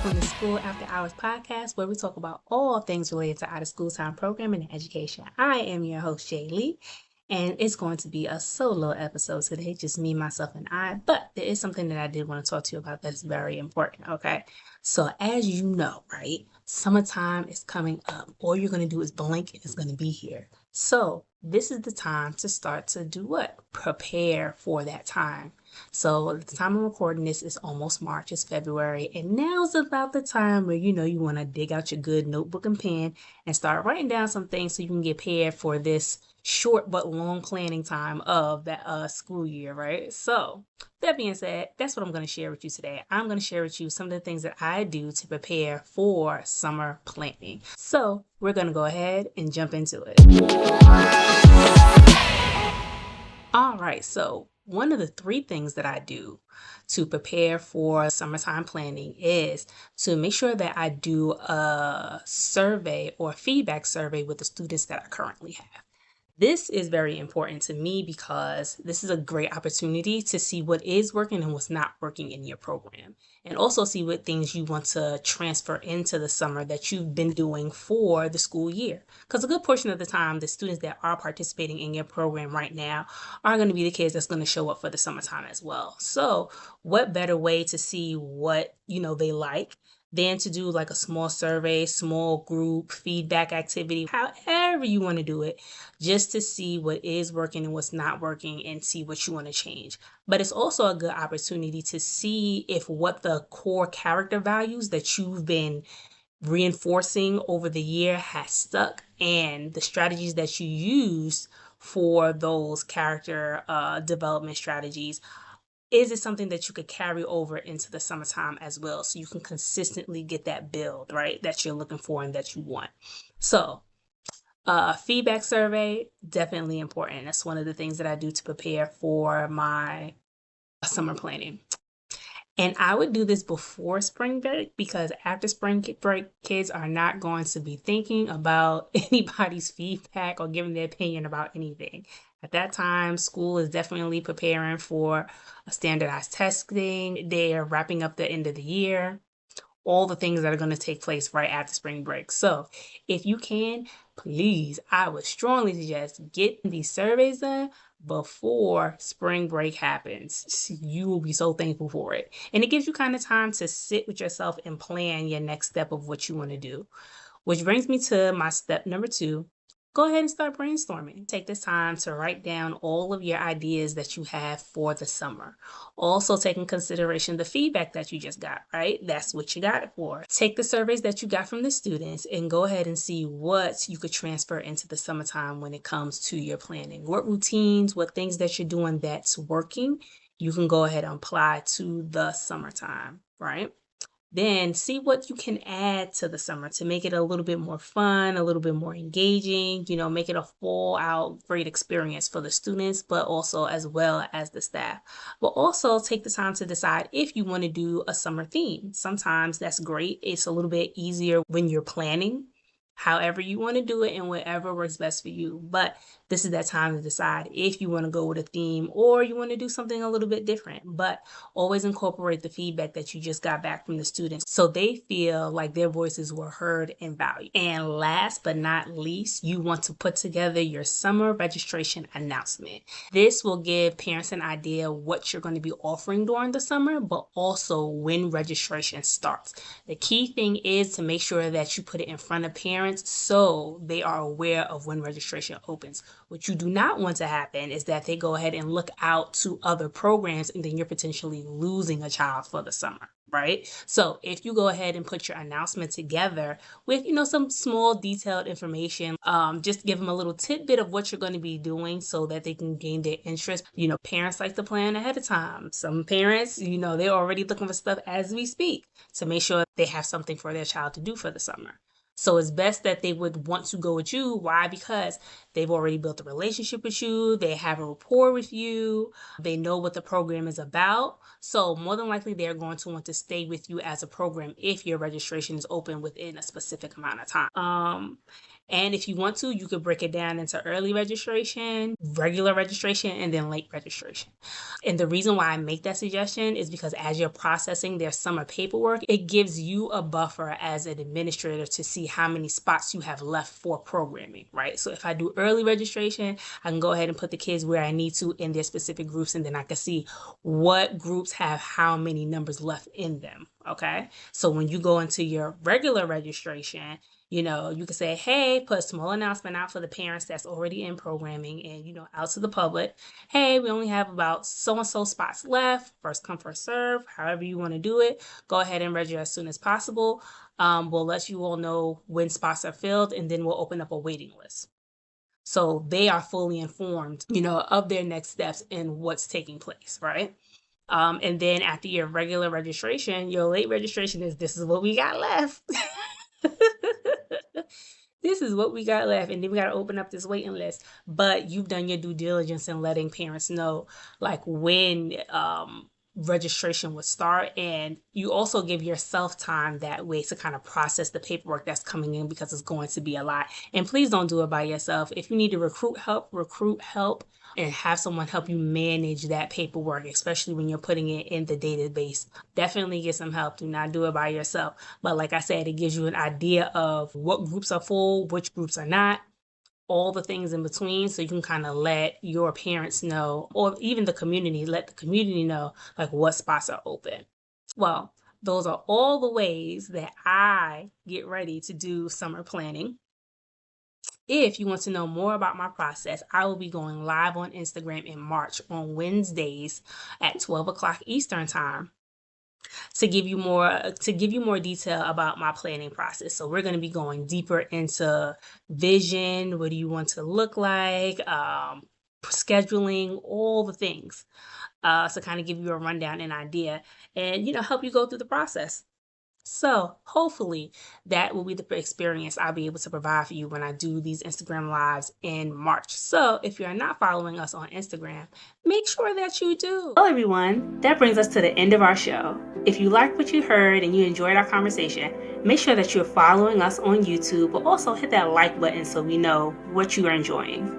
Welcome to School After Hours podcast, where we talk about all things related to out of school time programming and education. I am your host, Jay Lee, and it's going to be a solo episode today, just me, myself, and I. But there is something that I did want to talk to you about that's very important, okay? So, as you know, right, summertime is coming up. All you're going to do is blink and it's going to be here. So, this is the time to start to do what? Prepare for that time. So the time I'm recording this is almost March, it's February, and now's about the time where you want to dig out your good notebook and pen and start writing down some things so you can get prepared for this short but long planning time of that school year, right? So that being said, that's what I'm going to share with you today. I'm going to share with you some of the things that I do to prepare for summer planning. So we're going to go ahead and jump into it. All right, so one of the three things that I do to prepare for summertime planning is to make sure that I do a survey or a feedback survey with the students that I currently have. This is very important to me because this is a great opportunity to see what is working and what's not working in your program, and also see what things you want to transfer into the summer that you've been doing for the school year. Because a good portion of the time, the students that are participating in your program right now are going to be the kids that's going to show up for the summertime as well. So what better way to see what, they like than to do like a small survey, small group feedback activity, however you want to do it, just to see what is working and what's not working and see what you want to change. But it's also a good opportunity to see if what the core character values that you've been reinforcing over the year has stuck, and the strategies that you use for those character development strategies. Is it something that you could carry over into the summertime as well, so you can consistently get that build, right, that you're looking for and that you want? So feedback survey, definitely important. That's one of the things that I do to prepare for my summer planning. And I would do this before spring break, because after spring break, kids are not going to be thinking about anybody's feedback or giving their opinion about anything. At that time, school is definitely preparing for a standardized testing. They're wrapping up the end of the year, all the things that are going to take place right after spring break. So if you can, please, I would strongly suggest get these surveys done before spring break happens. You will be so thankful for it. And it gives you kind of time to sit with yourself and plan your next step of what you want to do. Which brings me to my step number 2. Go ahead and start brainstorming. Take this time to write down all of your ideas that you have for the summer. Also take in consideration the feedback that you just got, right? That's what you got it for. Take the surveys that you got from the students and go ahead and see what you could transfer into the summertime when it comes to your planning. What routines, what things that you're doing that's working, you can go ahead and apply to the summertime, right? Then see what you can add to the summer to make it a little bit more fun, a little bit more engaging, make it a full out great experience for the students, but also as well as the staff. But also take the time to decide if you want to do a summer theme. Sometimes that's great. It's a little bit easier when you're planning. However you want to do it and whatever works best for you. But this is that time to decide if you want to go with a theme or you want to do something a little bit different. But always incorporate the feedback that you just got back from the students so they feel like their voices were heard and valued. And last but not least, you want to put together your summer registration announcement. This will give parents an idea what you're going to be offering during the summer, but also when registration starts. The key thing is to make sure that you put it in front of parents so they are aware of when registration opens. What you do not want to happen is that they go ahead and look out to other programs and then you're potentially losing a child for the summer, right? So if you go ahead and put your announcement together with, some small detailed information, just give them a little tidbit of what you're going to be doing so that they can gain their interest. Parents like to plan ahead of time. Some parents, they're already looking for stuff as we speak to make sure they have something for their child to do for the summer. So it's best that they would want to go with you. Why? Because they've already built a relationship with you. They have a rapport with you. They know what the program is about. So more than likely, they're going to want to stay with you as a program if your registration is open within a specific amount of time. And if you want to, you could break it down into early registration, regular registration, and then late registration. And the reason why I make that suggestion is because as you're processing their summer paperwork, it gives you a buffer as an administrator to see how many spots you have left for programming, right? So if I do early registration, I can go ahead and put the kids where I need to in their specific groups, and then I can see what groups have how many numbers left in them, okay? So when you go into your regular registration, you can say, hey, put a small announcement out for the parents that's already in programming and, out to the public. Hey, we only have about so-and-so spots left. First come, first serve. However you want to do it. Go ahead and register as soon as possible. We'll let you all know when spots are filled, and then we'll open up a waiting list. So they are fully informed, of their next steps and what's taking place, right? And then after your regular registration, your late registration this is what we got left. This is what we got left, and then we got to open up this waiting list. But you've done your due diligence in letting parents know when registration would start, and you also give yourself time that way to kind of process the paperwork that's coming in, because it's going to be a lot. And please don't do it by yourself. If you need to recruit help and have someone help you manage that paperwork, especially when you're putting it in the database. Definitely get some help. Do not do it by yourself. But like I said, it gives you an idea of what groups are full, which groups are not, all the things in between, so you can kind of let your parents know, or even let the community know what spots are open. Well, those are all the ways that I get ready to do summer planning. If you want to know more about my process, I will be going live on Instagram in March on Wednesdays at 12 o'clock Eastern time to give you more detail about my planning process. So we're going to be going deeper into vision, what do you want to look like, scheduling, all the things. So kind of give you a rundown and idea and, help you go through the process. So hopefully that will be the experience I'll be able to provide for you when I do these Instagram lives in March. So if you're not following us on Instagram, make sure that you do. Well, everyone, that brings us to the end of our show. If you liked what you heard and you enjoyed our conversation, make sure that you're following us on YouTube, but also hit that like button so we know what you are enjoying.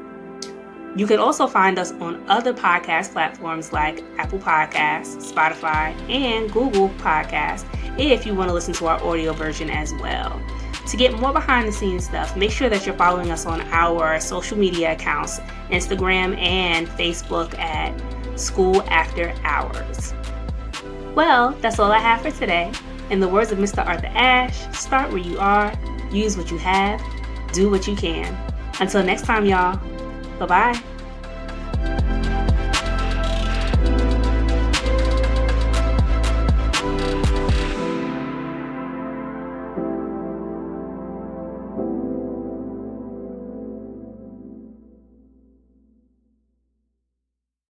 You can also find us on other podcast platforms like Apple Podcasts, Spotify, and Google Podcasts if you want to listen to our audio version as well. To get more behind the scenes stuff, make sure that you're following us on our social media accounts, Instagram and Facebook at School After Hours. Well, that's all I have for today. In the words of Mr. Arthur Ashe, start where you are, use what you have, do what you can. Until next time, y'all. Bye-bye.